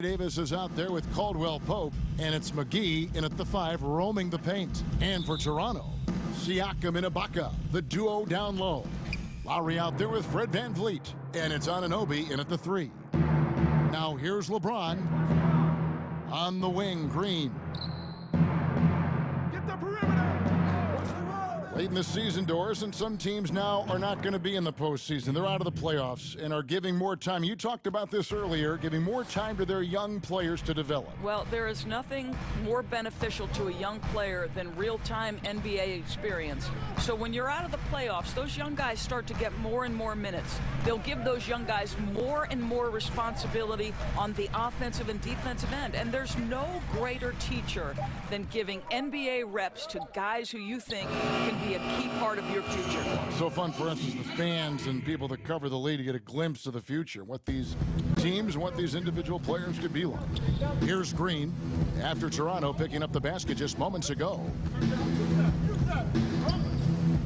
Davis is out there with Caldwell Pope, and it's McGee in at the 5, roaming the paint. And for Toronto, Siakam and Ibaka, the duo down low. Lowry out there with Fred VanVleet, and it's Anunoby in at the 3. Now here's LeBron on the wing, Green. Get the perimeter! Late in the season, Doris, and some teams now are not going to be in the postseason. They're out of the playoffs and are giving more time. You talked about this earlier, giving more time to their young players to develop. Well, there is nothing more beneficial to a young player than real-time NBA experience. So when you're out of the playoffs, those young guys start to get more and more minutes. They'll give those young guys more and more responsibility on the offensive and defensive end. And there's no greater teacher than giving NBA reps to guys who you think can be a key part of your future. So fun for us as the fans and people that cover the league to get a glimpse of the future, what these teams and what these individual players could be like. Here's Green after Toronto picking up the basket just moments ago.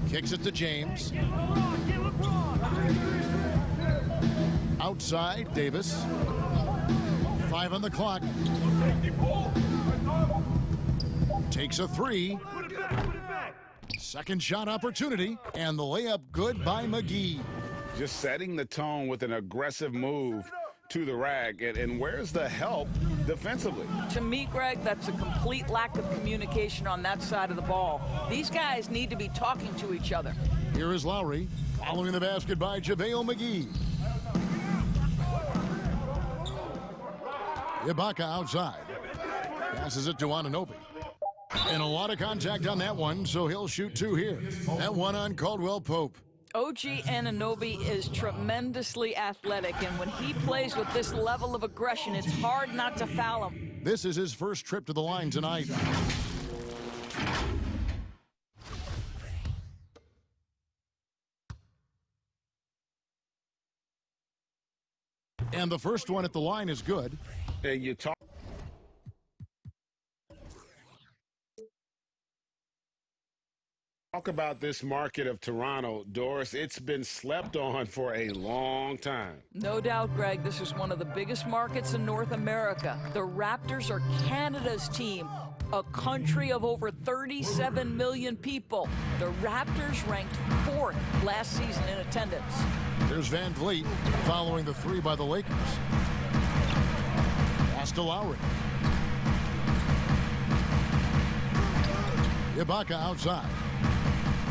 Kicks it to James. Outside, Davis. 5 on the clock. Takes a 3. Second shot opportunity, and the layup good by McGee. Just setting the tone with an aggressive move to the rack. And where's the help defensively? To me, Greg, that's a complete lack of communication on that side of the ball. These guys need to be talking to each other. Here is Lowry, following the basket by JaVale McGee. Ibaka outside. Passes it to Anunoby. And a lot of contact on that one, so he'll shoot 2 here. That one on Caldwell Pope. OG Anunoby is tremendously athletic, and when he plays with this level of aggression, it's hard not to foul him. This is his first trip to the line tonight. And the first one at the line is good. And you talk about this market of Toronto, Doris. It's been slept on for a long time. No doubt, Greg, this is one of the biggest markets in North America. The Raptors are Canada's team, a country of over 37 million people. The Raptors ranked 4th last season in attendance. There's VanVleet following the 3 by the Lakers. Pass to Lowry. Ibaka outside.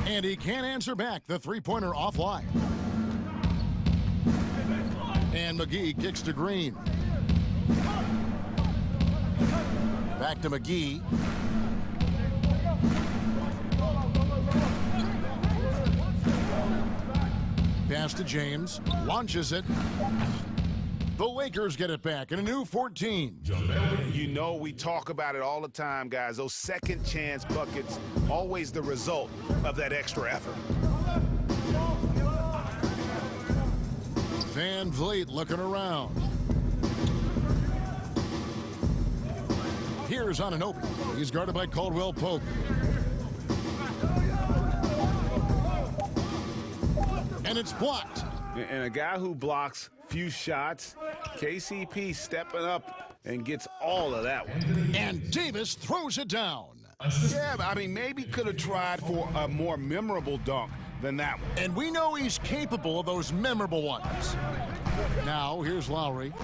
And he can't answer back. The three-pointer offline. And McGee kicks to Green. Back to McGee. Pass to James. Launches it. The Lakers get it back in a new 14. You know, we talk about it all the time, guys. Those second chance buckets, always the result of that extra effort. VanVleet looking around. Here's Anunoby. He's guarded by Caldwell Pope. And it's blocked. And a guy who blocks few shots, KCP stepping up and gets all of that one. And Davis throws it down. Yeah, I mean, maybe could have tried for a more memorable dunk than that one. And we know he's capable of those memorable ones. Now, here's Lowry.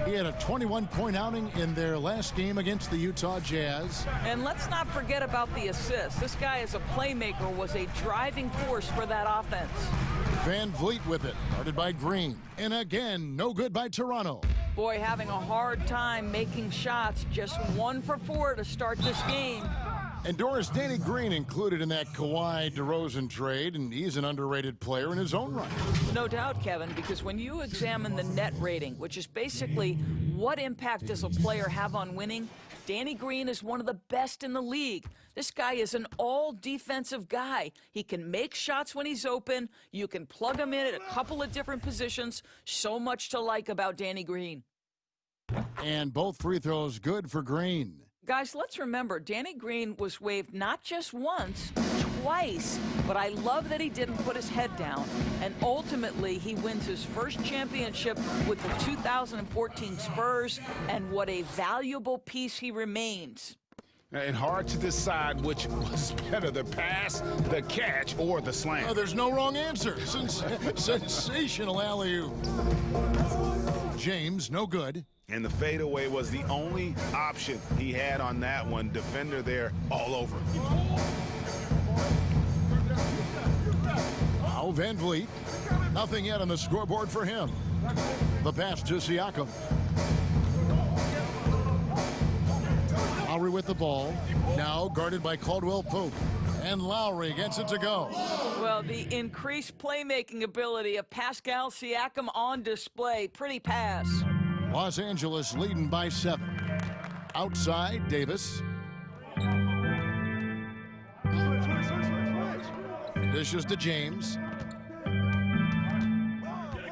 He had a 21-point outing in their last game against the Utah Jazz. And let's not forget about the assist. This guy as a playmaker was a driving force for that offense. VanVleet with it, guarded by Green. And again, no good by Toronto. Boy, having a hard time making shots. Just 1 for 4 to start this game. And Doris, Danny Green included in that Kawhi DeRozan trade, and he's an underrated player in his own right. No doubt, Kevin, because when you examine the net rating, which is basically what impact does a player have on winning, Danny Green is one of the best in the league. This guy is an all-defensive guy. He can make shots when he's open. You can plug him in at a couple of different positions. So much to like about Danny Green. And both free throws good for Green. Guys, let's remember, Danny Green was waived not just once, twice, but I love that he didn't put his head down. And ultimately, he wins his first championship with the 2014 Spurs, and what a valuable piece he remains. And hard to decide which was better, the pass, the catch, or the slam. There's no wrong answer. Sensational alley-oop. James, no good. And the fadeaway was the only option he had on that one. Defender there all over. Now Van Vliet. Nothing yet on the scoreboard for him. The pass to Siakam. Lowry with the ball. Now guarded by Caldwell Pope. And Lowry gets it to go. Well, the increased playmaking ability of Pascal Siakam on display. Pretty pass. Los Angeles leading by 7. Outside, Davis. Dishes to James.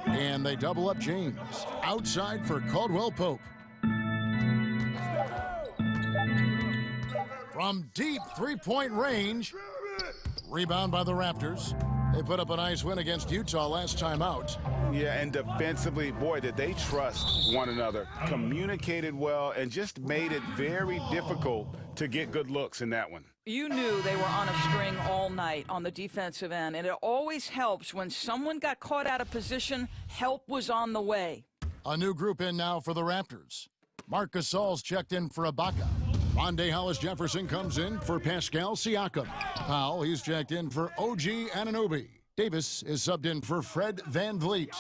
And they double up James. Outside for Caldwell Pope. From deep three-point range. Rebound by the Raptors. They put up a nice win against Utah last time out. Yeah, and defensively, boy, did they trust one another. Communicated well and just made it very difficult to get good looks in that one. You knew they were on a string all night on the defensive end, and it always helps when someone got caught out of position, help was on the way. A new group in now for the Raptors. Marc Gasol's checked in for Ibaka. Rondé Hollis-Jefferson comes in for Pascal Siakam. Powell, he's checked in for OG Anunoby. Davis is subbed in for Fred Van Vliet.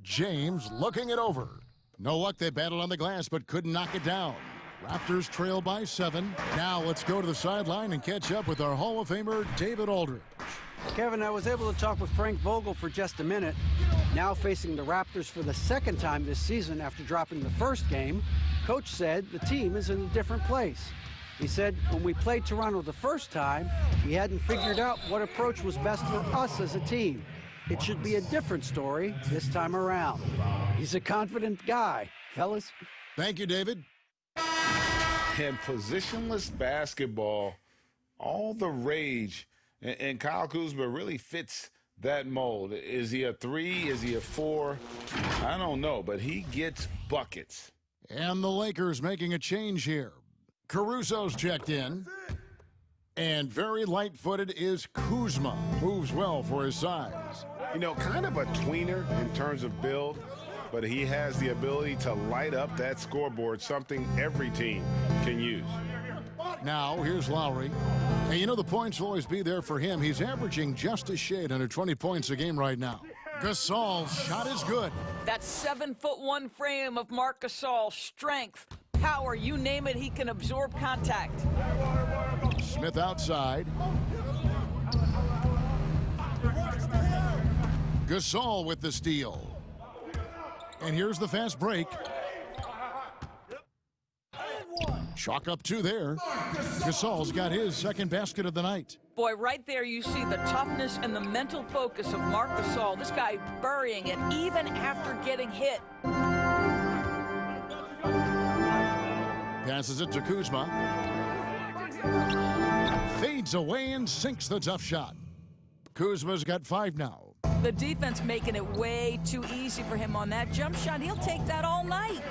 James looking it over. No luck, they battled on the glass but couldn't knock it down. Raptors trail by 7. Now let's go to the sideline and catch up with our Hall of Famer, David Aldridge. Kevin, I was able to talk with Frank Vogel for just a minute. Now facing the Raptors for the second time this season after dropping the first game, Coach said the team is in a different place. He said when we played Toronto the first time, he hadn't figured out what approach was best for us as a team. It should be a different story this time around. He's a confident guy, fellas. Thank you, David. And positionless basketball, all the rage, and Kyle Kuzma really fits that mold. Is he a 3? Is he a 4? I don't know, but he gets buckets. And the Lakers making a change here. Caruso's checked in. And very light-footed is Kuzma. Moves well for his size. You know, kind of a tweener in terms of build, but he has the ability to light up that scoreboard, something every team can use. Now, here's Lowry. And you know the points will always be there for him. He's averaging just a shade under 20 points a game right now. Gasol's shot is good. That 7'1" frame of Marc Gasol, strength, power, you name it, he can absorb contact. Smith outside. Gasol with the steal. And here's the fast break. Chalk up 2 there. Gasol's got his second basket of the night. Boy, right there you see the toughness and the mental focus of Marc Gasol. This guy burying it even after getting hit. Passes it to Kuzma. Fades away and sinks the tough shot. Kuzma's got 5 now. The defense making it way too easy for him on that jump shot. He'll take that all night.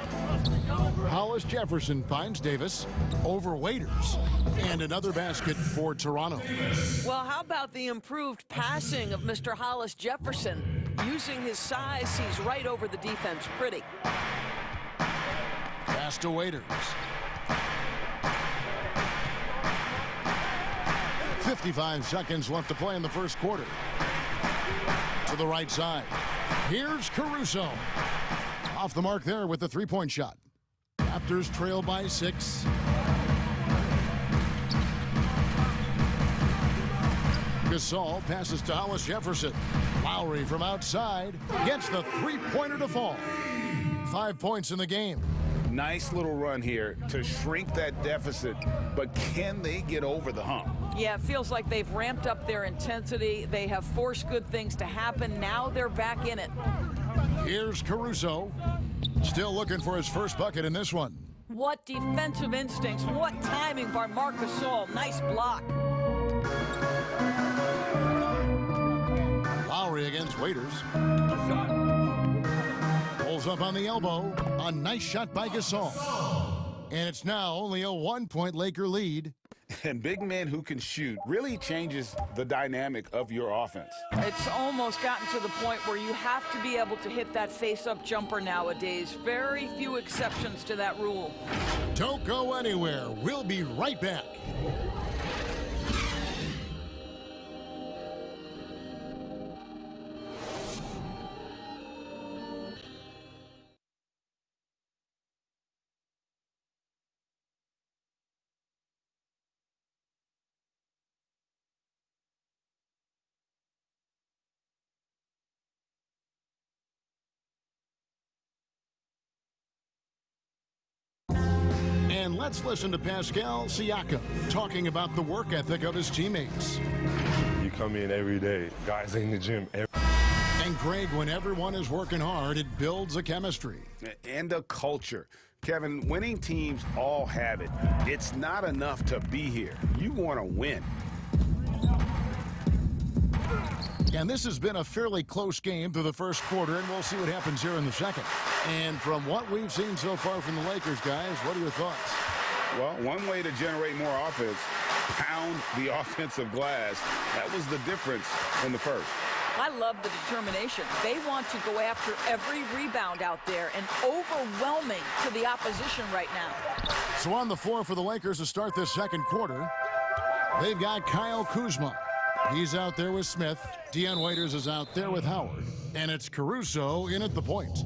Hollis-Jefferson finds Davis over Waiters. And another basket for Toronto. Well, how about the improved passing of Mr. Hollis-Jefferson? Using his size, he's right over the defense. Pretty. Pass to Waiters. 55 seconds left to play in the first quarter. To the right side. Here's Caruso. Off the mark there with the three-point shot. Raptors trail by 6. Gasol passes to Hollis-Jefferson. Lowry from outside gets the three-pointer to fall. 5 points in the game. Nice little run here to shrink that deficit, but can they get over the hump? Yeah, it feels like they've ramped up their intensity. They have forced good things to happen. Now they're back in it. Here's Caruso. Still looking for his first bucket in this one. What defensive instincts. What timing by Marc Gasol. Nice block. Lowry against Waiters. Pulls up on the elbow. A nice shot by Gasol. And it's now only a 1-point Laker lead. And big men who can shoot really changes the dynamic of your offense. It's almost gotten to the point where you have to be able to hit that face-up jumper nowadays. Very few exceptions to that rule. Don't go anywhere. We'll be right back. And let's listen to Pascal Siakam talking about the work ethic of his teammates. You come in every day, guys in the gym And Greg, when everyone is working hard, it builds a chemistry. And a culture. Kevin, winning teams all have it. It's not enough to be here. You want to win. And this has been a fairly close game through the first quarter, and we'll see what happens here in the second. And from what we've seen so far from the Lakers, guys, what are your thoughts? Well, one way to generate more offense, pound the offensive glass. That was the difference in the first. I love the determination. They want to go after every rebound out there and overwhelming to the opposition right now. So on the floor for the Lakers to start this second quarter, they've got Kyle Kuzma. He's out there with Smith. Dion Waiters is out there with Howard. And it's Caruso in at the point.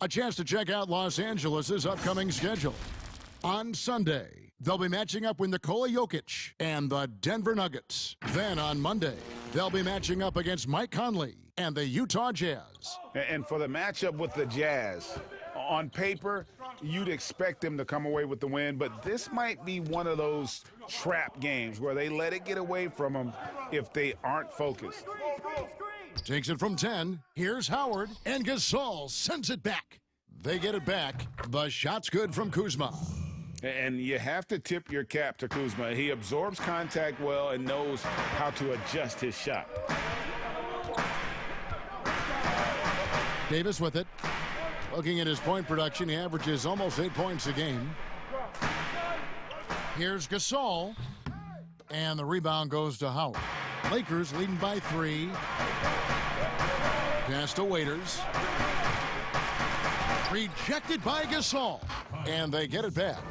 A chance to check out Los Angeles' upcoming schedule. On Sunday, they'll be matching up with Nikola Jokic and the Denver Nuggets. Then on Monday, they'll be matching up against Mike Conley and the Utah Jazz. And for the matchup with the Jazz, on paper, you'd expect them to come away with the win, but this might be one of those trap games where they let it get away from them if they aren't focused. Takes it from 10. Here's Howard, and Gasol sends it back. They get it back. The shot's good from Kuzma. And you have to tip your cap to Kuzma. He absorbs contact well and knows how to adjust his shot. Davis with it. Looking at his point production, he averages almost 8 points a game. Here's Gasol, and the rebound goes to Howard. Lakers leading by 3. Pass to Waiters. Rejected by Gasol, and they get it back.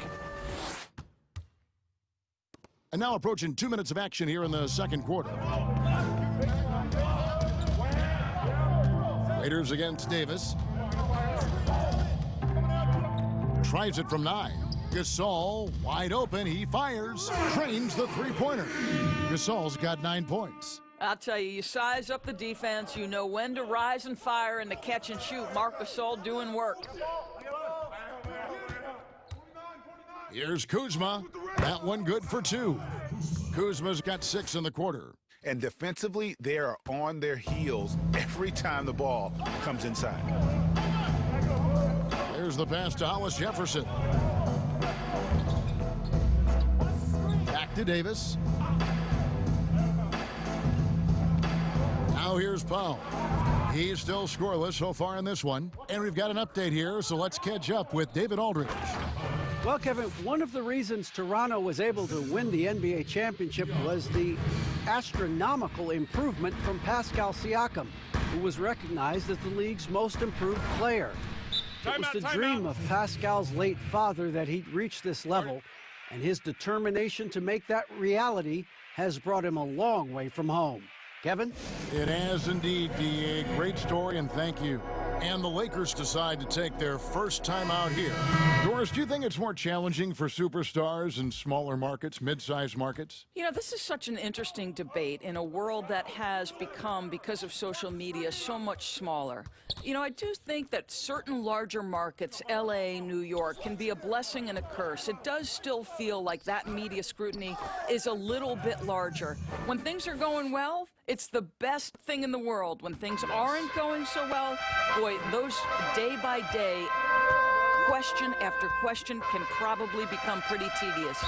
And now approaching 2 minutes of action here in the second quarter. Waiters against Davis. Tries it from 9. Gasol wide open. He fires. Trains the three-pointer. Gasol's got 9 points. I'll tell you, you size up the defense. You know when to rise and fire and to catch and shoot. Marc Gasol doing work. Here's Kuzma. That one good for 2. Kuzma's got 6 in the quarter. And defensively, they are on their heels every time the ball comes inside. There's the pass to Hollis Jefferson. Back to Davis. Now here's Powell. He's still scoreless so far in this one. And we've got an update here, so let's catch up with David Aldridge. Well, Kevin, one of the reasons Toronto was able to win the NBA championship was the astronomical improvement from Pascal Siakam, who was recognized as the league's most improved player. It was the dream of Pascal's late father that he'd reach this level, and his determination to make that reality has brought him a long way from home. Kevin? It has indeed, D.A. Great story, and thank you. And the Lakers decide to take their first time out here. Doris, do you think it's more challenging for superstars in smaller markets, mid-sized markets? You know, this is such an interesting debate in a world that has become, because of social media, so much smaller. You know, I do think that certain larger markets, L.A., New York, can be a blessing and a curse. It does still feel like that media scrutiny is a little bit larger. When things are going well, it's the best thing in the world. When things aren't going so well, boy, those day-by-day question after question can probably become pretty tedious.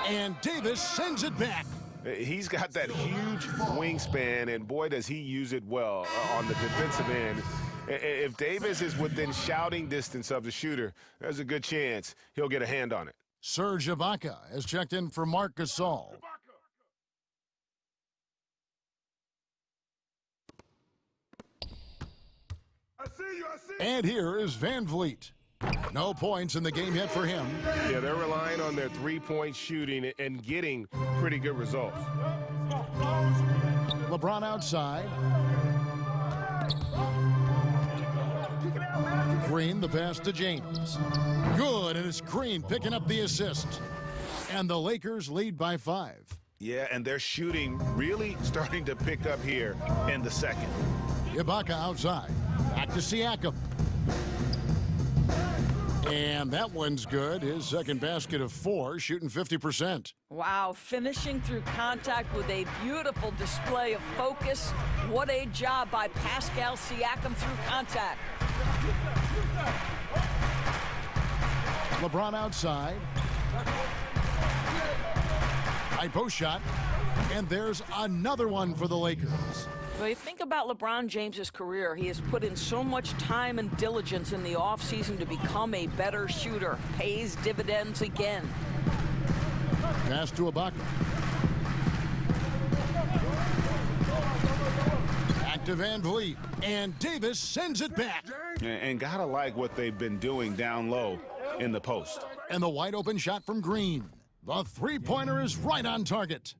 And Davis sends it back. He's got that huge wingspan, and boy, does he use it well on the defensive end. If Davis is within shouting distance of the shooter, there's a good chance he'll get a hand on it. Serge Ibaka has checked in for Marc Gasol. And here is Van Vliet. No points in the game yet for him. Yeah, they're relying on their three-point shooting and getting pretty good results. LeBron outside. Green, the pass to James. Good, and it's Green picking up the assist. And the Lakers lead by 5. Yeah, and their shooting really starting to pick up here in the second. Ibaka outside. Back to Siakam. And that one's good. His second basket of 4, shooting 50%. Wow, finishing through contact with a beautiful display of focus. What a job by Pascal Siakam through contact. LeBron outside. High post shot. And there's another one for the Lakers. Well, you think about LeBron James's career. He has put in so much time and diligence in the offseason to become a better shooter. Pays dividends again. Pass to Ibaka. Back to Van Vliet. And Davis sends it back. And gotta like what they've been doing down low in the post. And the wide open shot from Green. The three-pointer is right on target.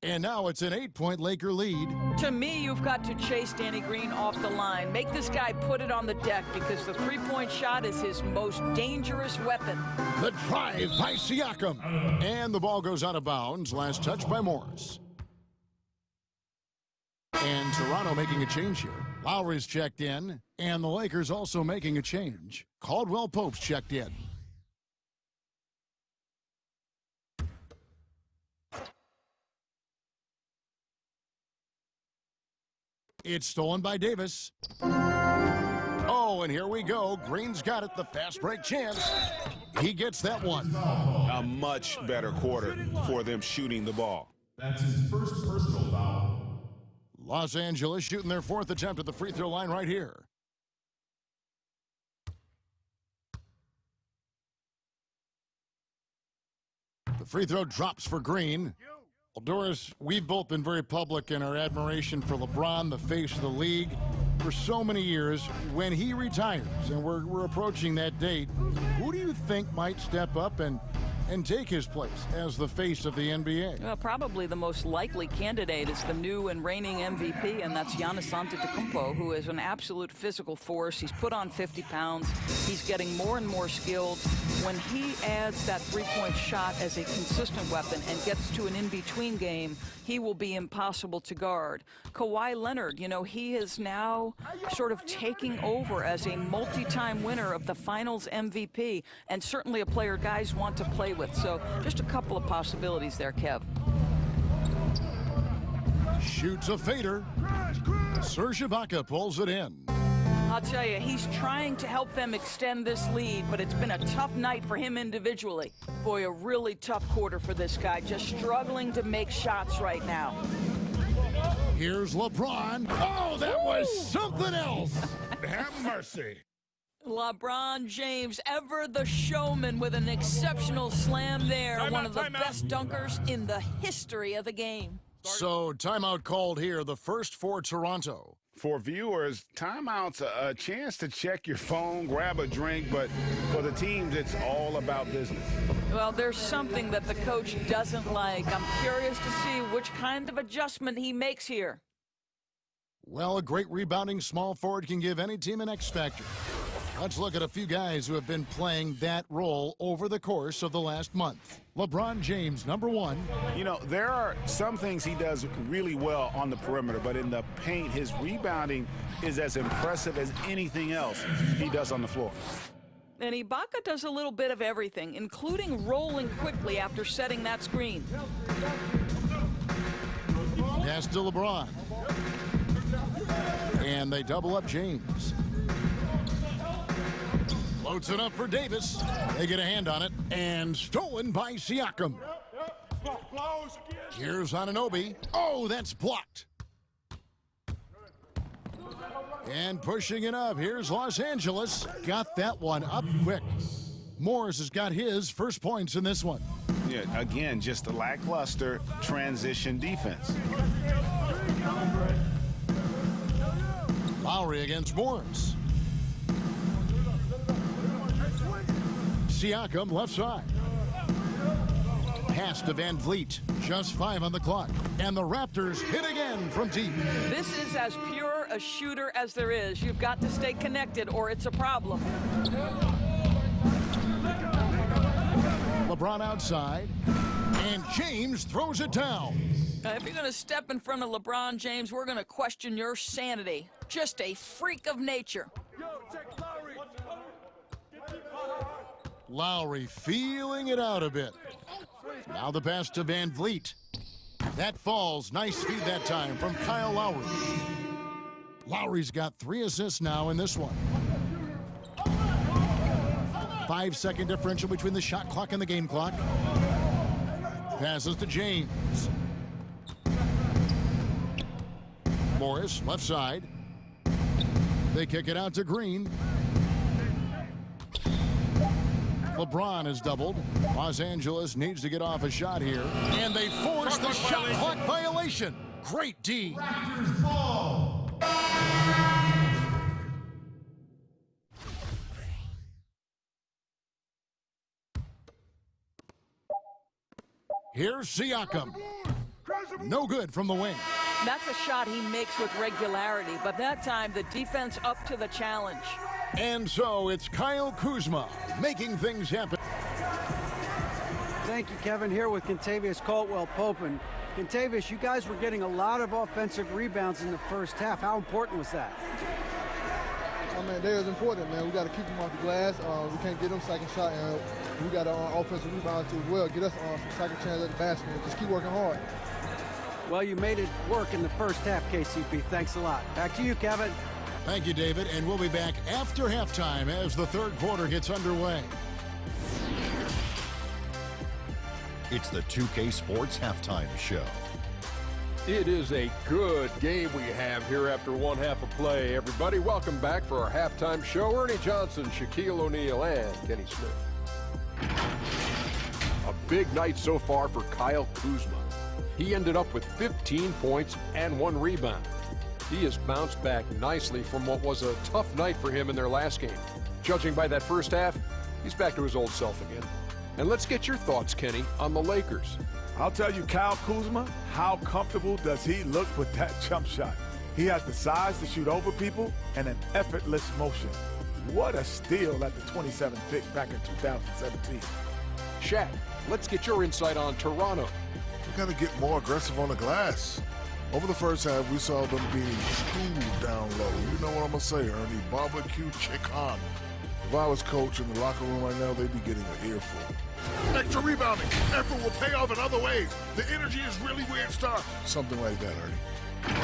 And now it's an 8-point Laker lead. To me, you've got to chase Danny Green off the line. Make this guy put it on the deck because the three-point shot is his most dangerous weapon. The drive by Siakam. And the ball goes out of bounds. Last touch by Morris. And Toronto making a change here. Lowry's checked in. And the Lakers also making a change. Caldwell Pope's checked in. It's stolen by Davis. Oh, and here we go. Green's got it. The fast break chance. He gets that one. A much better quarter for them shooting the ball. That's his first personal foul. Los Angeles shooting their 4th attempt at the free throw line right here. The free throw drops for Green. Well, Doris, we've both been very public in our admiration for LeBron, the face of the league, for so many years. When he retires, and we're approaching that date, who do you think might step up and take his place as the face of the NBA? Well, probably the most likely candidate is the new and reigning MVP, and that's Giannis Antetokounmpo, who is an absolute physical force. He's put on 50 pounds. He's getting more and more skilled. When he adds that three-point shot as a consistent weapon and gets to an in-between game, he will be impossible to guard. Kawhi Leonard, you know, he is now sort of taking over as a multi-time winner of the Finals MVP, and certainly a player guys want to play with. So just a couple of possibilities there, Kev. Shoots a fader. Serge Ibaka pulls it in. I'll tell you, he's trying to help them extend this lead, but it's been a tough night for him individually. Boy, a really tough quarter for this guy, just struggling to make shots right now. Here's LeBron. Oh, that was something else. Have mercy. LeBron James, ever the showman, with an exceptional slam there. One of the best dunkers in the history of the game. So, timeout called here, the first for Toronto. For viewers, timeout's a chance to check your phone, grab a drink, but for the teams, it's all about business. Well, there's something that the coach doesn't like. I'm curious to see which kind of adjustment he makes here. Well, a great rebounding small forward can give any team an X factor. Let's look at a few guys who have been playing that role over the course of the last month. LeBron James, number 1. You know, there are some things he does really well on the perimeter, but in the paint, his rebounding is as impressive as anything else he does on the floor. And Ibaka does a little bit of everything, including rolling quickly after setting that screen. Pass to LeBron. And they double up James. Floats it up for Davis. They get a hand on it, and stolen by Siakam. Here's Anunoby. Oh, that's blocked. And pushing it up, here's Los Angeles. Got that one up quick. Morris has got his first points in this one. Yeah, again, just a lackluster transition defense. Lowry against Morris. Siakam left side. Pass to Van Vliet. Just 5 on the clock. And the Raptors hit again from deep. This is as pure a shooter as there is. You've got to stay connected or it's a problem. LeBron outside. And James throws it down. If you're going to step in front of LeBron James, we're going to question your sanity. Just a freak of nature. Lowry feeling it out a bit. Now the pass to Van Vliet. That falls. Nice feed that time from Kyle Lowry. Lowry's got 3 assists now in this one. 5-second differential between the shot clock and the game clock. Passes to James. Morris, left side. They kick it out to Green. LeBron is doubled. Los Angeles needs to get off a shot here. And they force the shot clock violation. Great D. Raptors ball. Here's Siakam. No good from the wing. That's a shot he makes with regularity, but that time the defense up to the challenge. And so it's Kyle Kuzma making things happen. Thank you, Kevin. Here with Kentavious Caldwell-Pope. And Kentavious, you guys were getting a lot of offensive rebounds in the first half. How important was that? I mean, they was important, man. We got to keep them off the glass. We can't get them second shot, and we got offensive rebounds too as well. Get us some second chance at the basket and just keep working hard. Well, you made it work in the first half, KCP. Thanks a lot. Back to you, Kevin. Thank you, David. And we'll be back after halftime as the third quarter gets underway. It's the 2K Sports Halftime Show. It is a good game we have here after one half of play. Everybody, welcome back for our halftime show. Ernie Johnson, Shaquille O'Neal, and Kenny Smith. A big night so far for Kyle Kuzma. He ended up with 15 points and 1 rebound. He has bounced back nicely from what was a tough night for him in their last game. Judging by that first half, he's back to his old self again. And let's get your thoughts, Kenny, on the Lakers. I'll tell you, Kyle Kuzma, how comfortable does he look with that jump shot? He has the size to shoot over people and an effortless motion. What a steal at the 27th pick back in 2017. Shaq, let's get your insight on Toronto. We got to get more aggressive on the glass. Over the first half, we saw them being schooled down low. You know what I'm going to say, Ernie? Barbecue chicken. If I was coach in the locker room right now, they'd be getting an earful. Extra rebounding. Effort will pay off in other ways. The energy is really where it starts. Something like that, Ernie.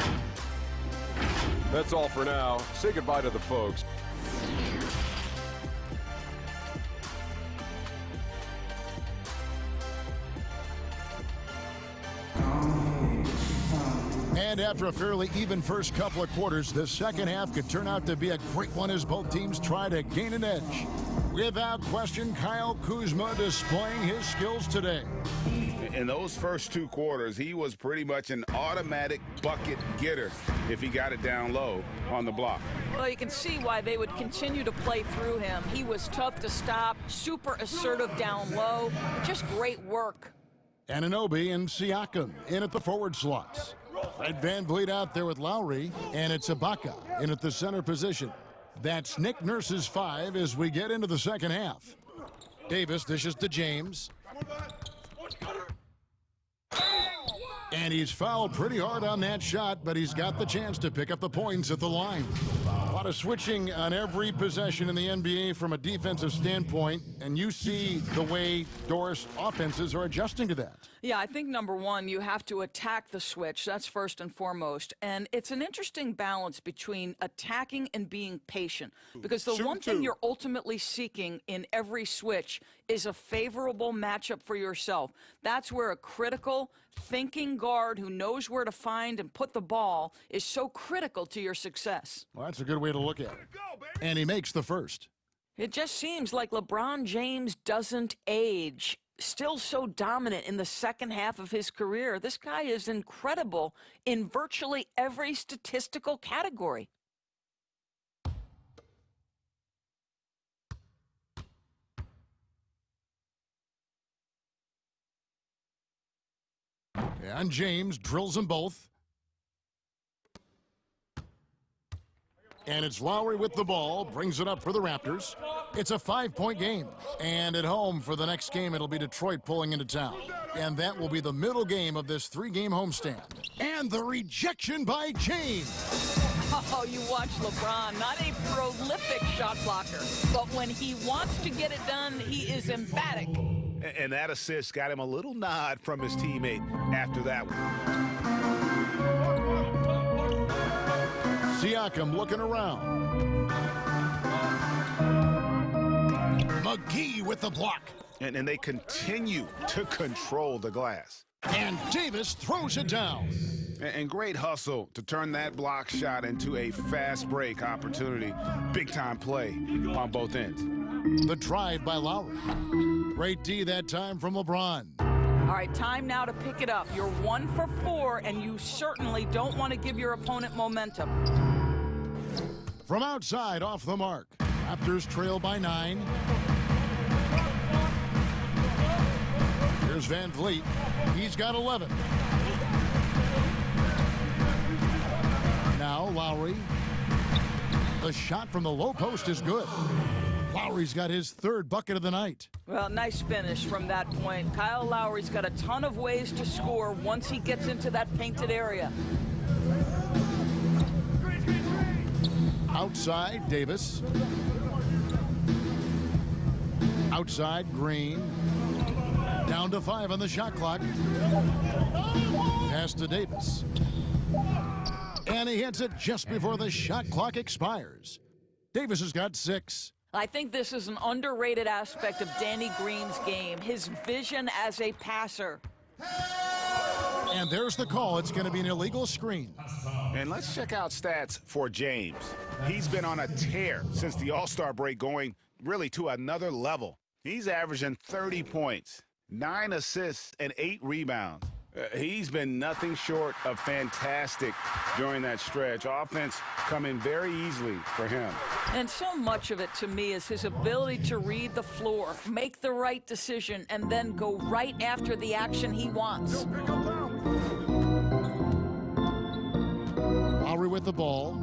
That's all for now. Say goodbye to the folks. And after a fairly even first couple of quarters, the second half could turn out to be a great one as both teams try to gain an edge. Without question, Kyle Kuzma displaying his skills today. In those first 2 quarters, he was pretty much an automatic bucket getter if he got it down low on the block. Well, you can see why they would continue to play through him. He was tough to stop, super assertive down low, just great work. Anunoby and Siakam in at the forward slots. Fred Van Vliet out there with Lowry, and it's Ibaka in at the center position. That's Nick Nurse's 5 as we get into the second half. Davis dishes to James. And he's fouled pretty hard on that shot, but he's got the chance to pick up the points at the line. lot of switching on every possession in the NBA from a defensive standpoint, and you see the way Doris offenses are adjusting to that. Yeah, I think number one, you have to attack the switch. That's first and foremost. And it's an interesting balance between attacking and being patient. Because the one thing you're ultimately seeking in every switch is a favorable matchup for yourself. That's where a critical, thinking guard who knows where to find and put the ball is so critical to your success. Well, that's a good way to look at it. And he makes the first. It just seems like LeBron James doesn't age. Still so dominant in the second half of his career. This guy is incredible in virtually every statistical category. And James drills them both. And it's Lowry with the ball, brings it up for the Raptors. It's a 5-point game. And at home for the next game, it'll be Detroit pulling into town. And that will be the middle game of this 3-game homestand. And the rejection by James. Oh, you watch LeBron, not a prolific shot blocker, but when he wants to get it done, he is emphatic. And that assist got him a little nod from his teammate after that one. Siakam looking around. McGee with the block. And they continue to control the glass. And Davis throws it down. And great hustle to turn that block shot into a fast break opportunity. Big time play on both ends. The drive by Lowry. Great D that time from LeBron. All right, time now to pick it up. You're 1 for 4, and you certainly don't want to give your opponent momentum. From outside, off the mark. Raptors trail by 9. Here's Van Vliet. He's got 11. Now Lowry. The shot from the low post is good. Lowry's got his 3rd bucket of the night. Well, nice finish from that point. Kyle Lowry's got a ton of ways to score once he gets into that painted area. Outside, Davis. Outside, Green. Down to 5 on the shot clock. Pass to Davis. And he hits it just before the shot clock expires. Davis has got 6. I think this is an underrated aspect of Danny Green's game, his vision as a passer. And there's the call. It's going to be an illegal screen. And let's check out stats for James. He's been on a tear since the All-Star break, going really to another level. He's averaging 30 points, 9 assists, and 8 rebounds. He's been nothing short of fantastic during that stretch. Offense coming very easily for him. And so much of it, to me, is his ability to read the floor, make the right decision, and then go right after the action he wants. Lowry with the ball.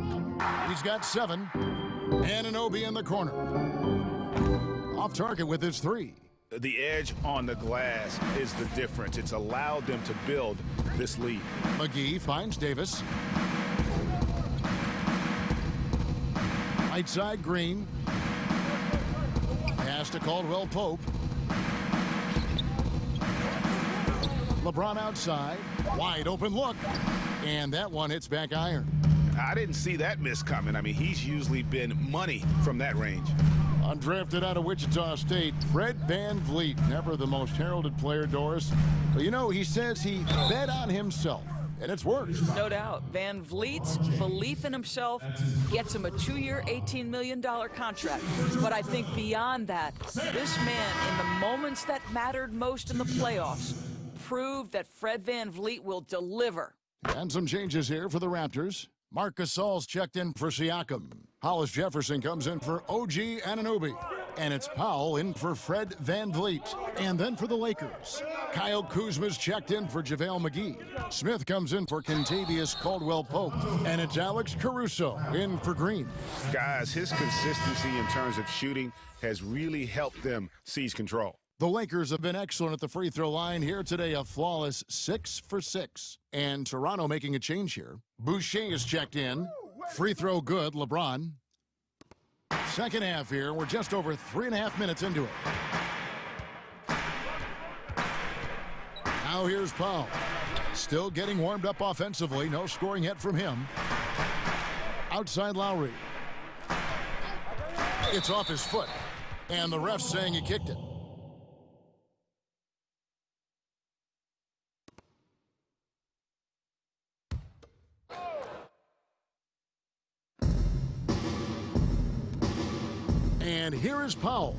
He's got 7. Anunoby in the corner. Off target with his 3. The edge on the glass is the difference. It's allowed them to build this lead. McGee finds Davis. Right side, Green. Pass to Caldwell Pope. LeBron outside. Wide open look. And that one hits back iron. I didn't see that miss coming. I mean, he's usually been money from that range. Undrafted out of Wichita State, Fred Van Vliet, never the most heralded player, Doris. But you know, he says he bet on himself, and it's worked. No doubt. Van Vliet's belief in himself gets him a 2-year, $18 million contract. But I think beyond that, this man, in the moments that mattered most in the playoffs, proved that Fred Van Vliet will deliver. And some changes here for the Raptors. Marc Gasol's checked in for Siakam. Hollis Jefferson comes in for OG Anunoby. And it's Powell in for Fred Van Vliet. And then for the Lakers, Kyle Kuzma's checked in for JaVale McGee. Smith comes in for Kentavious Caldwell-Pope. And it's Alex Caruso in for Green. Guys, his consistency in terms of shooting has really helped them seize control. The Lakers have been excellent at the free throw line here today, a flawless 6 for 6. And Toronto making a change here. Boucher is checked in. Free throw good, LeBron. Second half here. We're just over 3.5 minutes into it. Now here's Powell. Still getting warmed up offensively. No scoring yet from him. Outside Lowry. It's off his foot. And the ref's saying he kicked it. And here is Powell.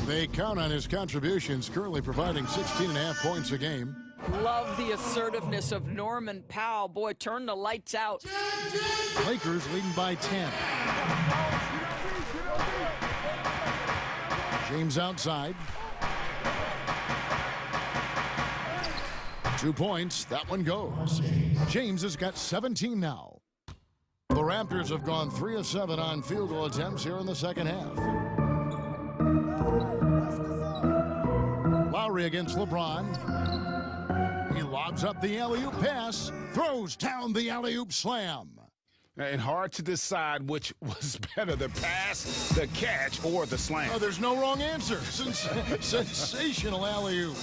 They count on his contributions, currently providing 16.5 points a game. Love the assertiveness of Norman Powell. Boy, turn the lights out. Lakers leading by 10. James outside. 2 points. That one goes. James has got 17 now. The Raptors have gone 3 of 7 on field goal attempts here in the second half. Lowry against LeBron. He lobs up the alley-oop pass, throws down the alley-oop slam. And hard to decide which was better, the pass, the catch, or the slam. Oh, there's no wrong answer. Sensational alley-oop.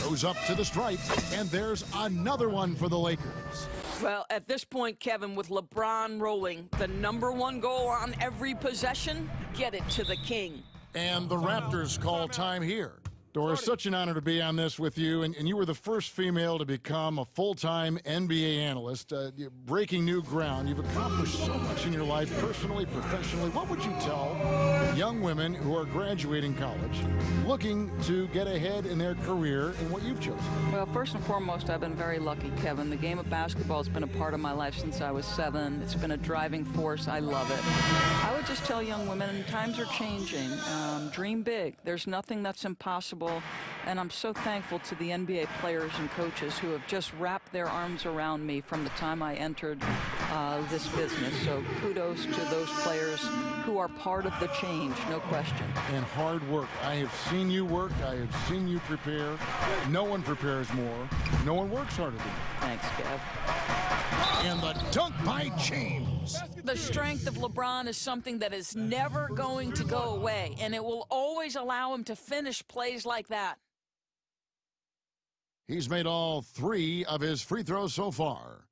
Goes up to the stripe, and there's another one for the Lakers. Well, at this point, Kevin, with LeBron rolling, the #1 goal on every possession, get it to the king. And the Raptors call time here. Doris, such an honor to be on this with you, and you were the first female to become a full-time NBA analyst, breaking new ground. You've accomplished so much in your life, personally, professionally. What would you tell young women who are graduating college, looking to get ahead in their career in what you've chosen? Well, first and foremost, I've been very lucky, Kevin. The game of basketball has been a part of my life since I was 7. It's been a driving force. I love it. I would just tell young women, times are changing. Dream big. There's nothing that's impossible. And I'm so thankful to the NBA players and coaches who have just wrapped their arms around me from the time I entered this business. So kudos to those players who are part of the change, no question. And hard work. I have seen you work. I have seen you prepare. No one prepares more. No one works harder than you. Thanks, Kev. And the dunk by James. The strength of LeBron is something that is never going to go away, and it will always allow him to finish plays like that. He's made all 3 of his free throws so far.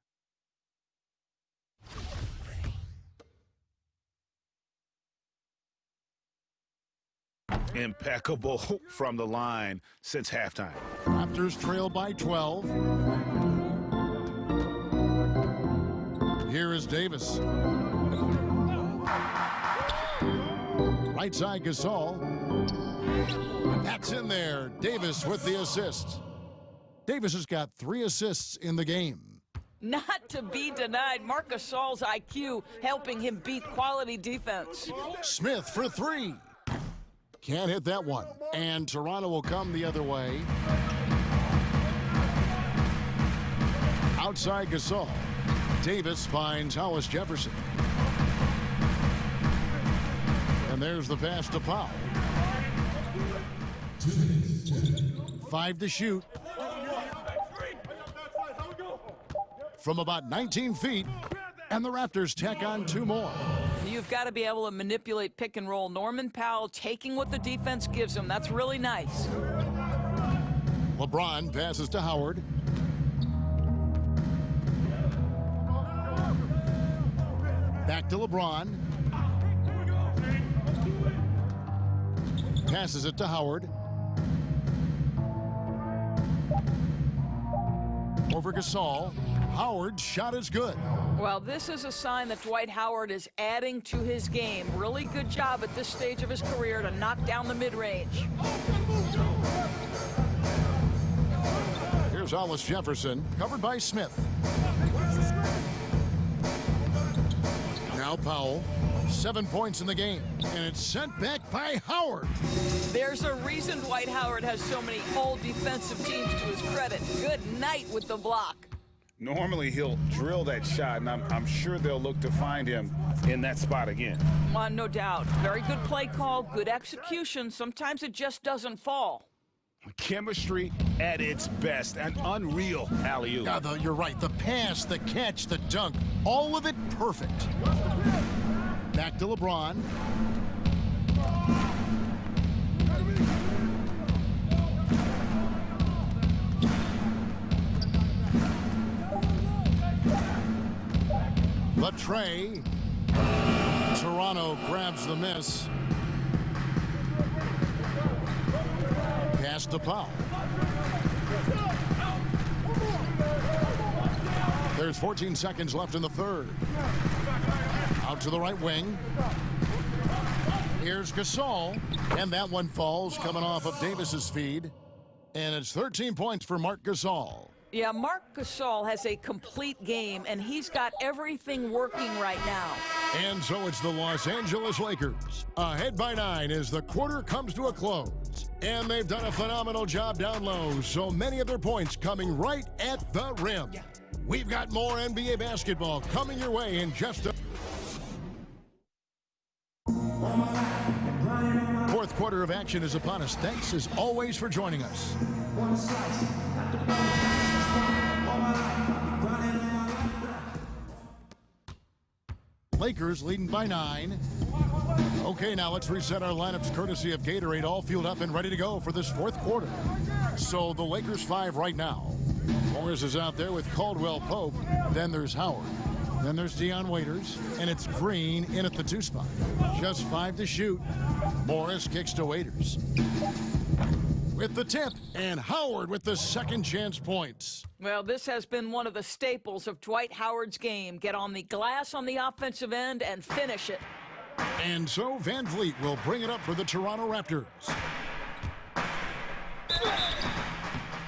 Impeccable from the line since halftime. Raptors trail by 12. Here is Davis. Right side Gasol. That's in there. Davis with the assist. Davis has got 3 assists in the game. Not to be denied, Marc Gasol's IQ helping him beat quality defense. Smith for 3. Can't hit that one. And Toronto will come the other way. Outside Gasol. Davis finds Hollis Jefferson. And there's the pass to Powell. 5 to shoot. From about 19 feet. And the Raptors tack on 2 more. You've got to be able to manipulate pick and roll. Norman Powell taking what the defense gives him. That's really nice. LeBron passes to Howard. Back to LeBron. Passes it to Howard. Over Gasol. Howard's shot is good. Well, this is a sign that Dwight Howard is adding to his game. Really good job at this stage of his career to knock down the mid-range. Here's Hollis Jefferson, covered by Smith. Now Powell, 7 points in the game, and it's sent back by Howard. There's a reason Dwight Howard has so many all-defensive teams to his credit. Good night with the block. Normally, he'll drill that shot, and I'm sure they'll look to find him in that spot again. No doubt. Very good play call, good execution. Sometimes it just doesn't fall. Chemistry at its best, an unreal alley-oop. Yeah, you're right. The pass, the catch, the dunk, all of it perfect. Back to LeBron. Trey. Toronto grabs the miss. Pass to Powell. There's 14 seconds left in the third. Out to the right wing. Here's Gasol. And that one falls coming off of Davis's feed. And it's 13 points for Marc Gasol. Yeah, Marc Gasol has a complete game, and he's got everything working right now. And so it's the Los Angeles Lakers, ahead by 9 as the quarter comes to a close. And they've done a phenomenal job down low, so many of their points coming right at the rim. We've got more NBA basketball coming your way in just a... Fourth quarter of action is upon us. Thanks, as always, for joining us. Lakers leading by 9. Okay, now let's reset our lineups courtesy of Gatorade, all fueled up and ready to go for this fourth quarter. So the Lakers 5 right now. Morris is out there with Caldwell Pope. Then there's Howard. Then there's Dion Waiters, and it's Green in at the 2 spot. Just 5 to shoot. Morris kicks to Waiters. With the tip, and Howard with the second chance points. Well, this has been one of the staples of Dwight Howard's game. Get on the glass on the offensive end and finish it. And so Van Vliet will bring it up for the Toronto Raptors.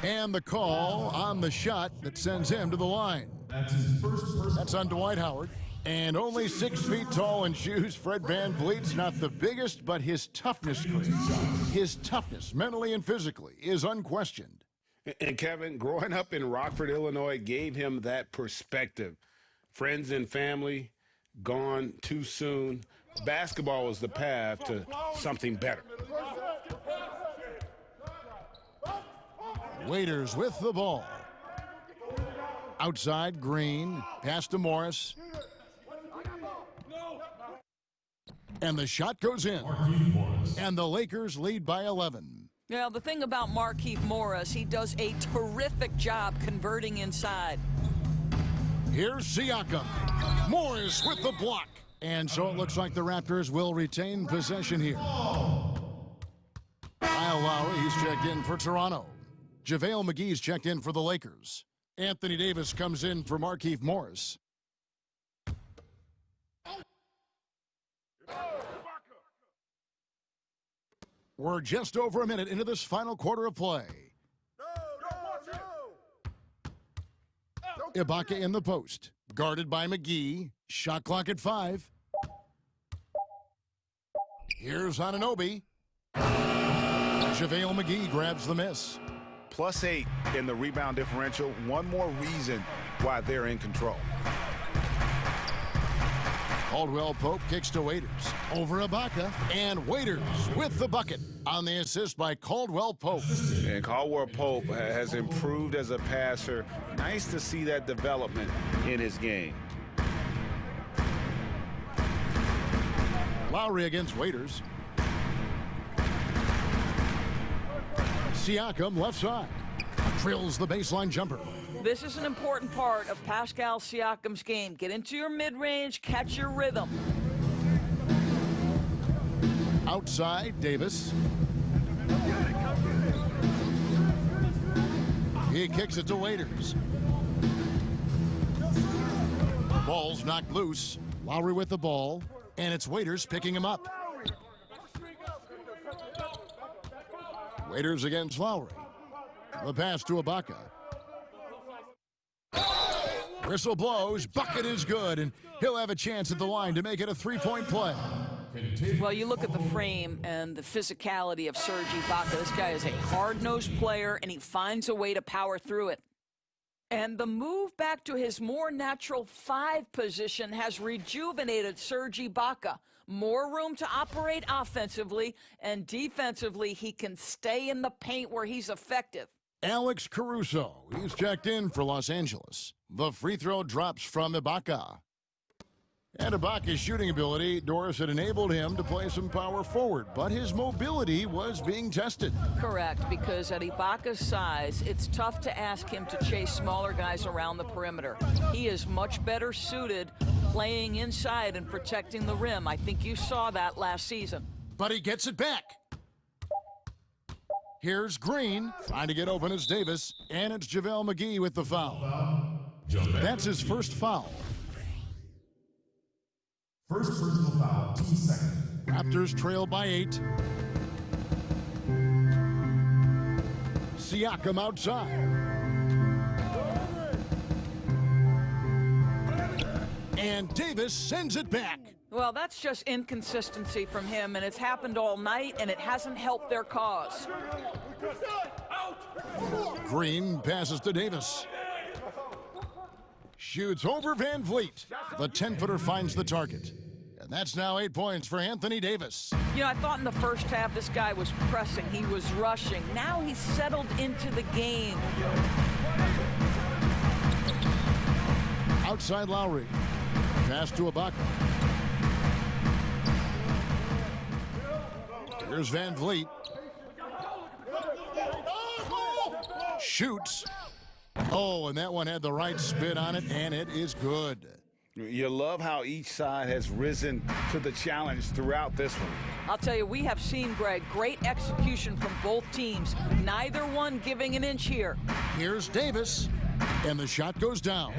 And the call on the shot that sends him to the line. That's his first personal. That's on Dwight Howard. And only 6 feet tall in shoes, Fred Van Vliet's not the biggest, but his toughness, his toughness, mentally and physically, is unquestioned. And Kevin, growing up in Rockford, Illinois, gave him that perspective. Friends and family gone too soon. Basketball was the path to something better. Waiters with the ball. Outside, Green. Pass to Morris. And the shot goes in. And the Lakers lead by 11. Now, the thing about Markieff Morris, he does a terrific job converting inside. Here's Siakam. Morris with the block. And so it looks like the Raptors will retain possession here. Kyle Lowry, he's checked in for Toronto. JaVale McGee's checked in for the Lakers. Anthony Davis comes in for Markieff Morris. We're just over a minute into this final quarter of play. Ibaka in the post. Guarded by McGee. Shot clock at 5. Here's Anunoby. JaVale McGee grabs the miss. +8 in the rebound differential. One more reason why they're in control. Caldwell Pope kicks to Waiters. Over Ibaka. And Waiters with the bucket on the assist by Caldwell Pope. And Caldwell Pope has improved as a passer. Nice to see that development in his game. Lowry against Waiters. Siakam left side. Drills the baseline jumper. This is an important part of Pascal Siakam's game. Get into your mid-range, catch your rhythm. Outside, Davis. He kicks it to Waiters. Ball's knocked loose. Lowry with the ball, and it's Waiters picking him up. Waiters against Lowry. The pass to Ibaka. Whistle blows, bucket is good, and he'll have a chance at the line to make it a 3-point play. Well, you look at the frame and the physicality of Serge Ibaka. This guy is a hard-nosed player, and he finds a way to power through it. And the move back to his more natural 5 position has rejuvenated Serge Ibaka. More room to operate offensively, and defensively, he can stay in the paint where he's effective. Alex Caruso, he's checked in for Los Angeles. The free throw drops from Ibaka. And Ibaka's shooting ability, Doris, had enabled him to play some power forward, but his mobility was being tested. Correct, because at Ibaka's size, it's tough to ask him to chase smaller guys around the perimeter. He is much better suited playing inside and protecting the rim. I think you saw that last season. But he gets it back. Here's Green, trying to get open as Davis, and it's JaVale McGee with the foul. That's his first foul. First personal foul, 2 seconds. Raptors trail by 8. Siakam outside. And Davis sends it back. Well, that's just inconsistency from him, and it's happened all night, and it hasn't helped their cause. Green passes to Davis. Shoots over Van Vliet. The 10-footer finds the target. And that's now 8 points for Anthony Davis. You know, I thought in the first half this guy was pressing, he was rushing. Now he's settled into the game. Outside Lowry. Pass to Ibaka. Here's Van Vliet. Shoots. Oh, and that one had the right spin on it, and it is good. You love how each side has risen to the challenge throughout this one. I'll tell you, we have seen, Greg, great execution from both teams. Neither one giving an inch here. Here's Davis, and the shot goes down.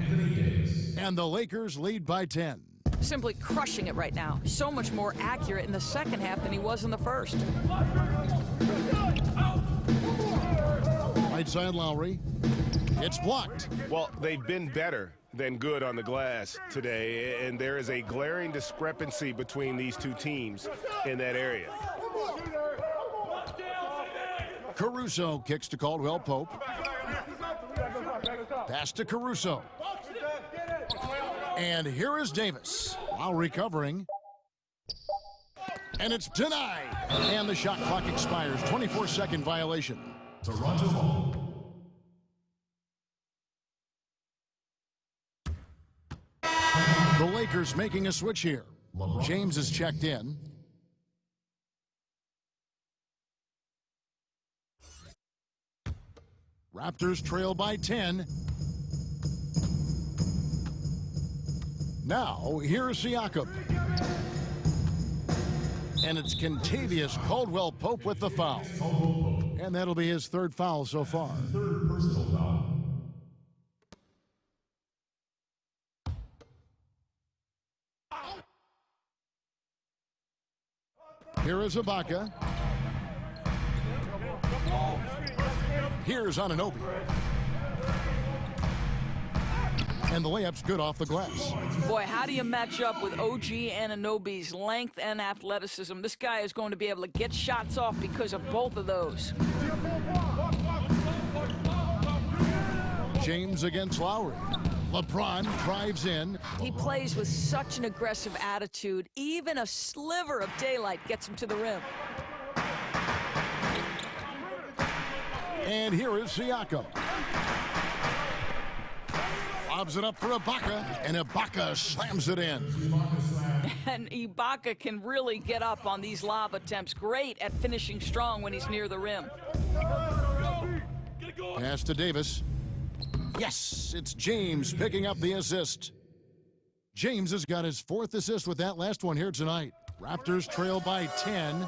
And the Lakers lead by 10. Simply crushing it right now. So much more accurate in the second half than he was in the first. Right side Lowry. It's blocked. Well, they've been better than good on the glass today, and there is a glaring discrepancy between these two teams in that area. Caruso kicks to Caldwell Pope. Pass to Caruso. And here is Davis. Lowry covering. And it's denied. And the shot clock expires. 24-second violation. Toronto. The Lakers making a switch here. James is checked in. Raptors trail by 10. Now, here's Siakam. And it's Kentavious Caldwell-Pope with the foul. And that'll be his third foul so far. Third personal foul. Here is Ibaka. Here's Anunoby. And the layup's good off the glass. Boy, how do you match up with OG Anunoby's length and athleticism? This guy is going to be able to get shots off because of both of those. James against Lowry. LeBron drives in. He plays with such an aggressive attitude. Even a sliver of daylight gets him to the rim. And here is Siakam. Lobs it up for Ibaka, and Ibaka slams it in. And Ibaka can really get up on these lob attempts. Great at finishing strong when he's near the rim. Pass to Davis. Yes, it's James picking up the assist. James has got his fourth assist with that last one here tonight. Raptors trail by 10.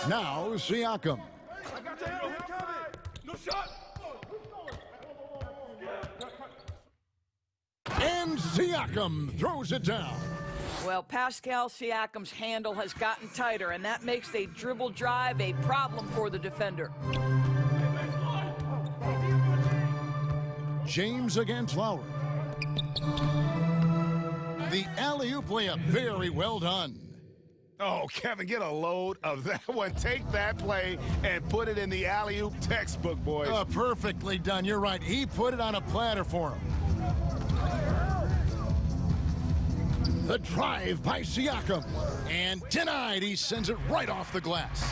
Now Siakam. And Siakam throws it down. Well, Pascal Siakam's handle has gotten tighter, and that makes a dribble drive a problem for the defender. James against Lowry. The alley-oop layup, very well done. Oh, Kevin, get a load of that one. Take that play and put it in the alley-oop textbook, boys. Perfectly done. You're right. He put it on a platter for him. The drive by Siakam. And denied. He sends it right off the glass.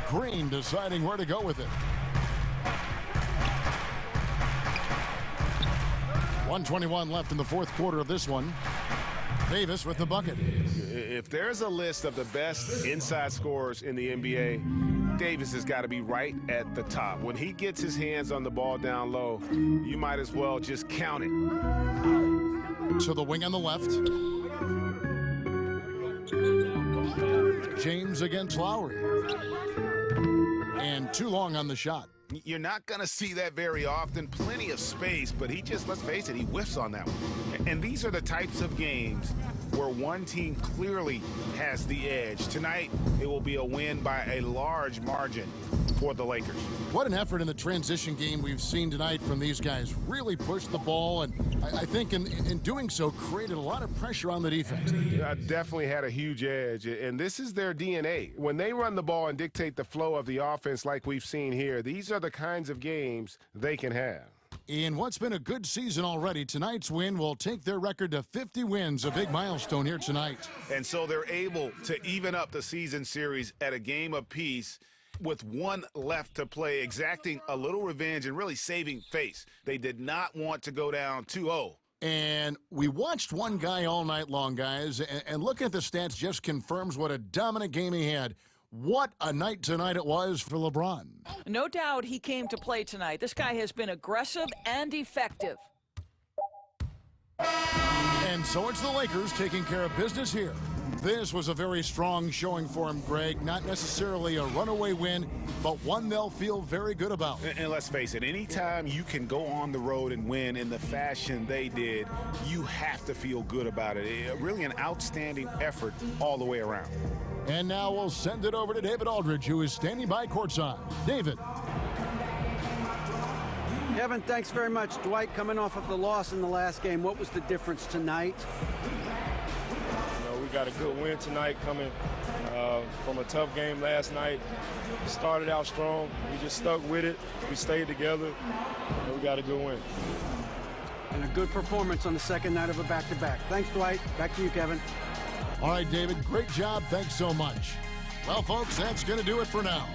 Green deciding where to go with it. 1:21 left in the fourth quarter of this one. Davis with the bucket. If there's a list of the best inside scorers in the NBA, Davis has got to be right at the top. When he gets his hands on the ball down low, you might as well just count it. To the wing on the left. James against Lowry. And too long on the shot. You're not going to see that very often. Plenty of space, but he just, let's face it, he whiffs on that one. And these are the types of games where one team clearly has the edge. Tonight, it will be a win by a large margin for the Lakers. What an effort in the transition game we've seen tonight from these guys. Really pushed the ball, and I think in doing so, created a lot of pressure on the defense. Definitely had a huge edge, and this is their DNA. When they run the ball and dictate the flow of the offense like we've seen here, these are the kinds of games they can have. In what's been a good season already, tonight's win will take their record to 50 wins, a big milestone here tonight. And so they're able to even up the season series at a game apiece with one left to play, exacting a little revenge and really saving face. They did not want to go down 2-0. And we watched one guy all night long, guys, and looking at the stats just confirms what a dominant game he had. What a night tonight it was for LeBron. No doubt he came to play tonight. This guy has been aggressive and effective. And so it's the Lakers taking care of business here. This was a very strong showing for him, Greg. Not necessarily a runaway win, but one they'll feel very good about. And let's face it, anytime you can go on the road and win in the fashion they did, you have to feel good about it. Really an outstanding effort all the way around. And now we'll send it over to David Aldridge, who is standing by courtside. David. Kevin, thanks very much. Dwight, coming off of the loss in the last game, what was the difference tonight? We got a good win tonight coming from a tough game last night. We started out strong. We just stuck with it. We stayed together, and we got a good win. And a good performance on the second night of a back-to-back. Thanks, Dwight. Back to you, Kevin. All right, David, great job. Thanks so much. Well, folks, that's going to do it for now.